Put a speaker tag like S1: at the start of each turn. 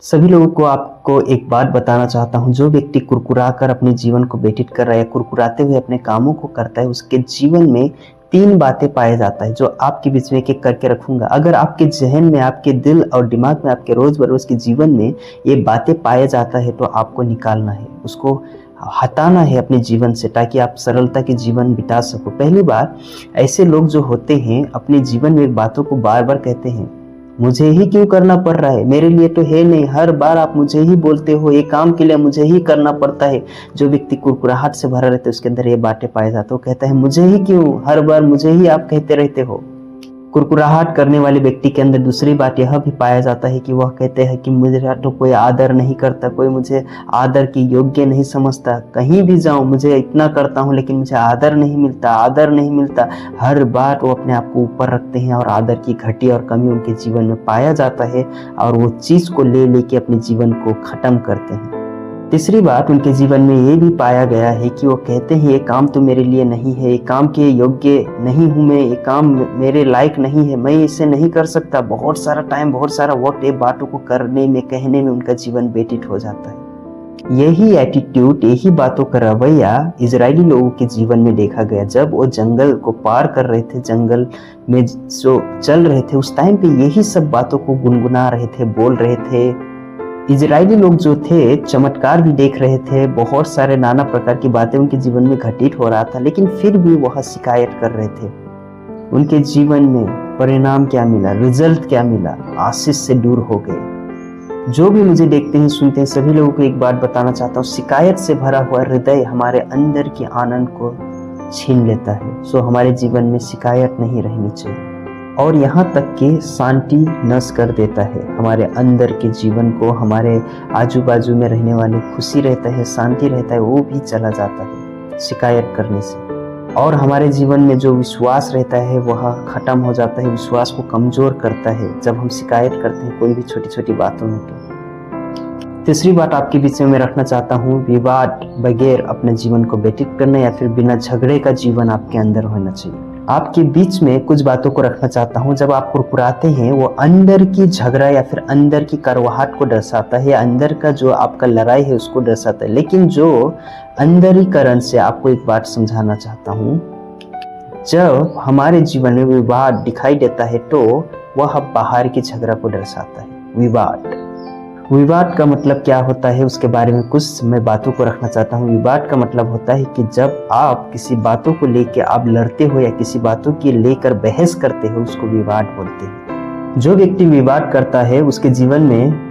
S1: सभी लोगों को आपको एक बात बताना चाहता हूँ, जो व्यक्ति कुरकुरा कर अपने जीवन को व्यतीत कर रहा है, कुरकुराते हुए अपने कामों को करता है, उसके जीवन में 3 बातें पाया जाता है, जो आपके बीच में एक-एक करके रखूँगा। अगर आपके ज़हन में, आपके दिल और दिमाग में, आपके रोज़-बरोज़ के जीवन में ये बातें पाया जाता है, तो आपको निकालना है, उसको हटाना है अपने जीवन से, ताकि आप सरलता के जीवन बिता सको। पहली बात, ऐसे लोग जो होते हैं, अपने जीवन में बातों को बार-बार कहते हैं, मुझे ही क्यों करना पड़ रहा है, मेरे लिए तो है नहीं, हर बार आप मुझे ही बोलते हो, ये काम के लिए मुझे ही करना पड़ता है। जो व्यक्ति कुरकुराहट से भरा रहता है, उसके अंदर ये बातें पाए जाते हैं। वो कहता है, मुझे ही क्यों, हर बार मुझे ही आप कहते रहते हो। कुरकुराहट करने वाले व्यक्ति के अंदर दूसरी बात यह भी पाया जाता है कि वह कहते हैं कि मुझे तो कोई आदर नहीं करता, कोई मुझे आदर की योग्य नहीं समझता, कहीं भी जाऊं मुझे इतना करता हूं लेकिन मुझे आदर नहीं मिलता, आदर नहीं मिलता। हर बार वो अपने आप को ऊपर रखते हैं और आदर की घटी और कमी उनके जीवन में पाया जाता है और वो चीज को ले लेके अपने जीवन को खत्म करते हैं। तीसरी बात, उनके जीवन में ये भी पाया गया है कि वो कहते हैं, ये काम तो मेरे लिए नहीं है, ये काम के योग्य नहीं हूँ मैं, ये काम मेरे लायक नहीं है, मैं इसे नहीं कर सकता। बहुत सारा टाइम, बहुत सारा वक्त ये बातों को करने में, कहने में उनका जीवन व्यतीत हो जाता है। यही एटीट्यूड, यही बातों का रवैया इजरायली लोगों के जीवन में देखा गया। जब वो जंगल को पार कर रहे थे, जंगल में जो चल रहे थे, उस टाइम पे यही सब बातों को गुनगुना रहे थे, बोल रहे थे। इजरायली लोग जो थे, चमत्कार भी देख रहे थे, बहुत सारे नाना प्रकार की बातें उनके जीवन में घटित हो रहा था, लेकिन फिर भी वह शिकायत कर रहे थे। उनके जीवन में परिणाम क्या मिला, रिजल्ट क्या मिला, आशीष से दूर हो गए। जो भी मुझे देखते हैं, सुनते हैं, सभी लोगों को एक बात बताना चाहता हूँ, शिकायत से भरा हुआ हृदय हमारे अंदर के आनंद को छीन लेता है। सो हमारे जीवन में शिकायत नहीं रहनी चाहिए और यहाँ तक कि शांति नष्ट कर देता है हमारे अंदर के जीवन को। हमारे आजू बाजू में रहने वाली खुशी रहता है, शांति रहता है, वो भी चला जाता है शिकायत करने से। और हमारे जीवन में जो विश्वास रहता है वह खत्म हो जाता है, विश्वास को कमजोर करता है जब हम शिकायत करते हैं कोई भी छोटी छोटी बातों में। तो तीसरी बात आपके बीच में मैं रखना चाहता हूँ, विवाद बगैर अपने जीवन को व्यतीत करना या फिर बिना झगड़े का जीवन आपके अंदर होना चाहिए। आपके बीच में कुछ बातों को रखना चाहता हूँ। जब आप कुरकुराते हैं, वो अंदर की झगड़ा या फिर अंदर की कड़वाहट को दर्शाता है, या अंदर का जो आपका लड़ाई है उसको दर्शाता है। लेकिन जो अंदरीकरण से आपको एक बात समझाना चाहता हूँ, जब हमारे जीवन में विवाद दिखाई देता है तो वह बाहर की झगड़ा को दर्शाता है। विवाद का मतलब क्या होता है, उसके बारे में कुछ मैं बातों को रखना चाहता हूँ। विवाद का मतलब होता है कि जब आप किसी बातों को लेकर आप लड़ते हो या किसी बातों की लेकर बहस करते हो, उसको विवाद बोलते हैं। जो व्यक्ति विवाद करता है उसके जीवन में